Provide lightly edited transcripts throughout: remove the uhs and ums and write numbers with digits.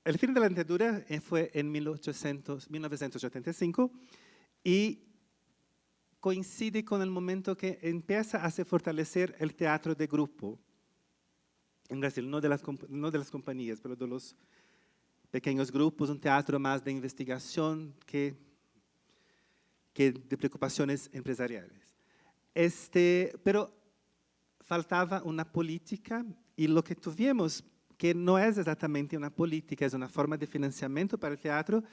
el fin de la dictadura fue en 1985 y coincide con el momento que empieza a se fortalecer el teatro de grupo en Brasil, no de las compañías, pero de los pequeños grupos, un teatro más de investigación que de preocupaciones empresariales. Pero faltaba una política y lo que tuvimos, que no es exactamente una política, es una forma de financiamiento para el teatro,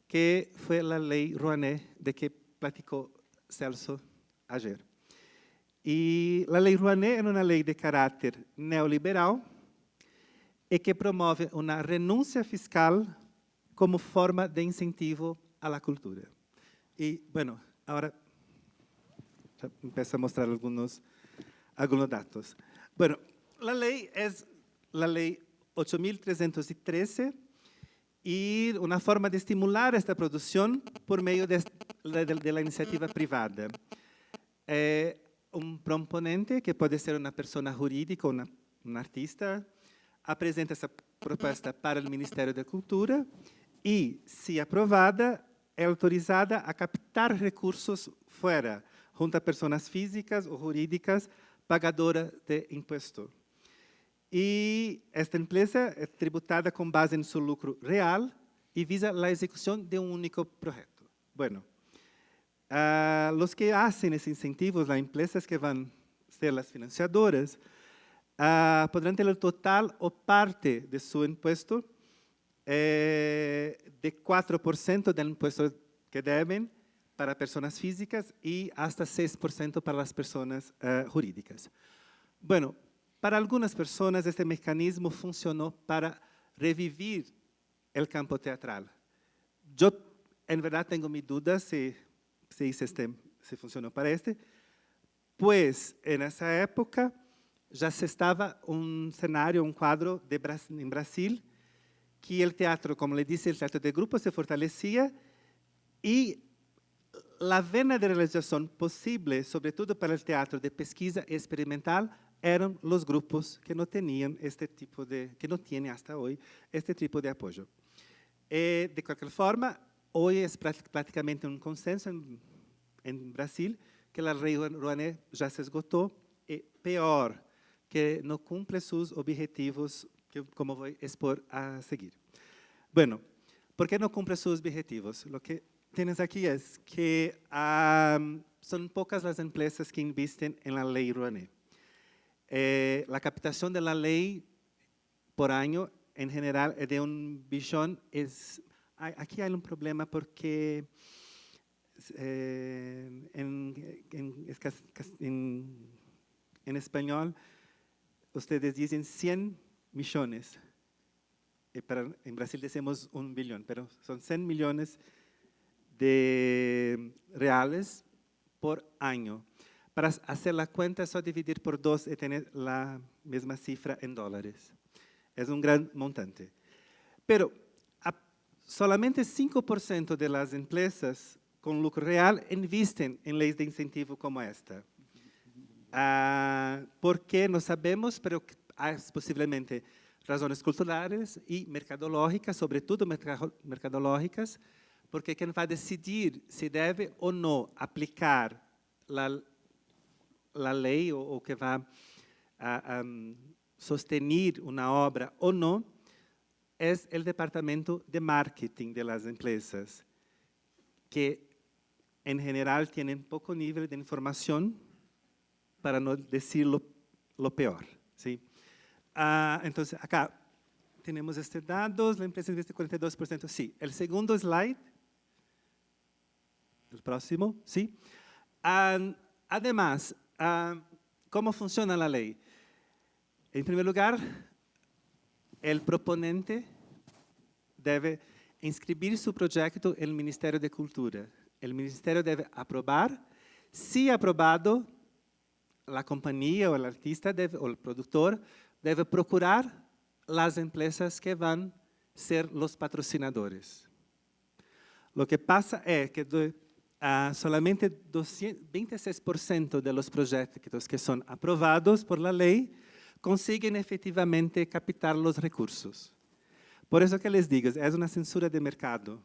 que fue la ley Rouanet, de que platicó Celso ayer. Y la ley Rouanet era una ley de carácter neoliberal y que promueve una renuncia fiscal como forma de incentivo a la cultura. Y bueno, ahora empiezo a mostrar algunos datos. Bueno, la ley es la ley 8.313 y una forma de estimular esta producción por medio de la iniciativa privada. Un proponente, que puede ser una persona jurídica o un artista, presenta essa proposta para o Ministério da Cultura e, se aprovada, é autorizada a captar recursos fora, junto a pessoas físicas ou jurídicas pagadoras de imposto. E esta empresa é tributada com base em seu lucro real e visa a execução de um único projeto. Bueno, os que hacen esses incentivos, as empresas que vão ser as financiadoras, podrán ter o total ou parte de seu imposto de 4% do imposto que devem para pessoas físicas e hasta 6% para as pessoas jurídicas. Bueno, para algumas pessoas este mecanismo funcionou para revivir o campo teatral. Eu, em verdade, tenho minhas dúvidas se funcionou para pois, nessa época, já se estava um cenário, um quadro em Brasil, que o teatro, como lhe disse, o teatro de grupo se fortalecia e a vena de realização possível, sobretudo para o teatro de pesquisa experimental, eram os grupos que não tinham que não têm até hoje este tipo de apoio. E, de qualquer forma, hoje é praticamente um consenso em Brasil que a lei Rouanet já se esgotou e, pior, que não cumpre seus objetivos, como vou expor a seguir. Bueno, ¿por qué no cumple sus objetivos? Lo que tienes aquí es que son pocas las empresas que invisten en la ley Rouanet. La captación de la ley por año, en general, es de 1 billón. Aquí hay un problema porque en español, ustedes dicen 100 millones. En Brasil decimos 1 billón, pero son 100 millones de reales por año. Para hacer la cuenta, solo dividir por 2 y tener la misma cifra en dólares. Es un gran montante. Pero solamente 5% de las empresas con lucro real invisten en leyes de incentivo como esta. ¿Por qué? No sabemos, pero hay posiblemente razones culturales y mercadológicas, sobre todo mercadológicas, porque quien va a decidir si debe o no aplicar la ley o que va a sostener una obra o no, es el departamento de marketing de las empresas, que en general tienen poco nivel de información, para no decir lo peor, ¿sí? Entonces, acá tenemos estos datos, la empresa investe 42%, sí. El segundo slide, el próximo, sí. Además, ¿cómo funciona la ley? En primer lugar, el proponente debe inscribir su proyecto en el Ministerio de Cultura. El Ministerio debe aprobar. Si aprobado, la compañía o el artista o el productor debe procurar las empresas que van a ser los patrocinadores. Lo que pasa es que solamente 26% de los proyectos que son aprobados por la ley consiguen efectivamente captar los recursos. Por eso que les digo, es una censura de mercado,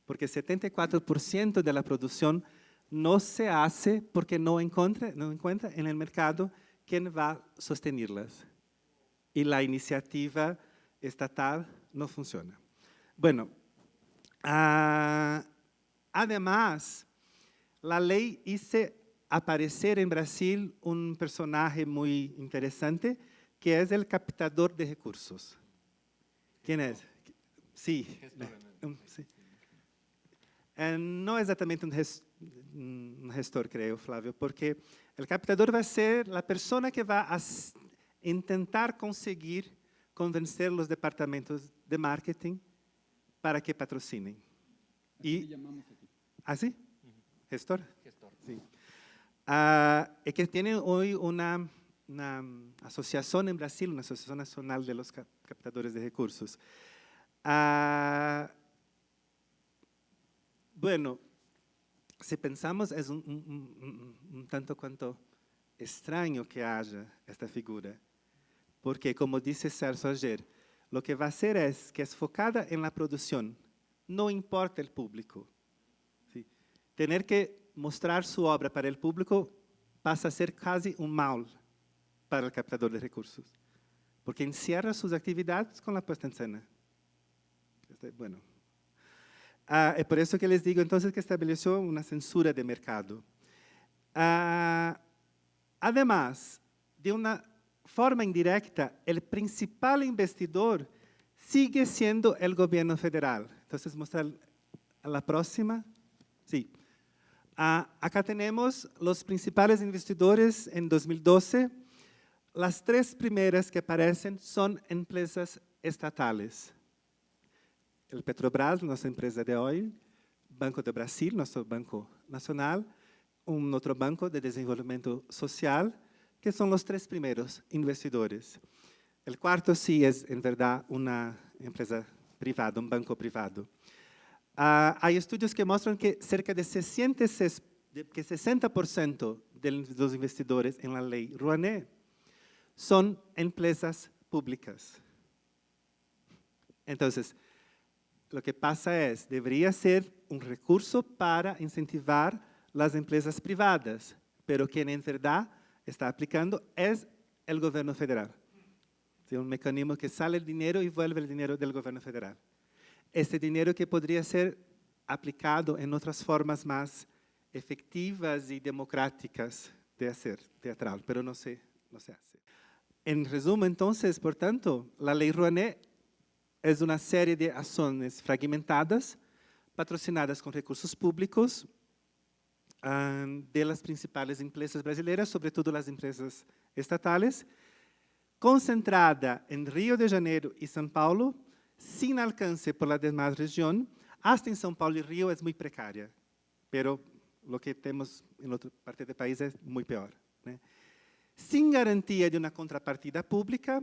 porque 74% de la producción no se hace porque no encuentra en el mercado quien va a sostenerlas. Y la iniciativa estatal no funciona. Bueno, además, la ley hizo aparecer en Brasil un personaje muy interesante, que es el captador de recursos. ¿Quién es? Sí. Sí. No exatamente un gestor, creo, Flávio, porque el captador va a ser la persona que va a intentar conseguir convencer los departamentos de marketing para que patrocinen. Así le llamamos aquí. ¿Ah, sí? ¿Gestor? Gestor. Sí. Es que tiene hoy una asociación en Brasil, una asociación nacional de los captadores de recursos. Bueno, si pensamos, es un tanto cuanto extraño que haya esta figura, porque, como dice Celso ayer, lo que va a hacer es que es focada en la producción, no importa el público. ¿Sí? Tener que mostrar su obra para el público pasa a ser casi un mal para el captador de recursos, porque encierra sus actividades con la puesta en escena. Bueno, es por eso que les digo entonces que estableció una censura de mercado. Además, de una forma indirecta, el principal investidor sigue siendo el gobierno federal. Entonces, mostrar a la próxima. Sí. Acá tenemos los principales investidores en 2012. Las tres primeras que aparecen son empresas estatales. El Petrobras, nuestra empresa de oil, Banco do Brasil, nuestro banco nacional, un otro banco de desenvolvimiento social, que son los tres primeros investidores. El cuarto sí es, en verdad, una empresa privada, un banco privado. Hay estudios que muestran que cerca de 60% de los investidores en la ley Rouanet son empresas públicas. Entonces, lo que pasa es, debería ser un recurso para incentivar las empresas privadas, pero quien en verdad está aplicando es el gobierno federal. Es un mecanismo que sale el dinero y vuelve el dinero del gobierno federal. Este dinero que podría ser aplicado en otras formas más efectivas y democráticas de hacer teatral, pero no se hace. En resumen, entonces, por tanto, la ley Rouanet es una serie de acciones fragmentadas, patrocinadas con recursos públicos de las principales empresas brasileñas, sobre todo las empresas estatales, concentrada en Río de Janeiro y São Paulo, sin alcance por la demás región. Hasta en São Paulo y Río es muy precaria, pero lo que tenemos en otra parte del país es muy peor. Sin garantía de una contrapartida pública,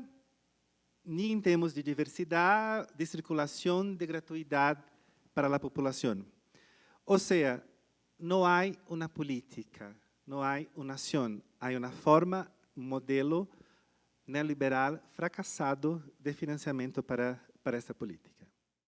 ni en términos de diversidad, de circulación, de gratuidad para la población. O sea, no hay una política, no hay una acción, hay una forma, un modelo neoliberal fracasado de financiamiento para esta política.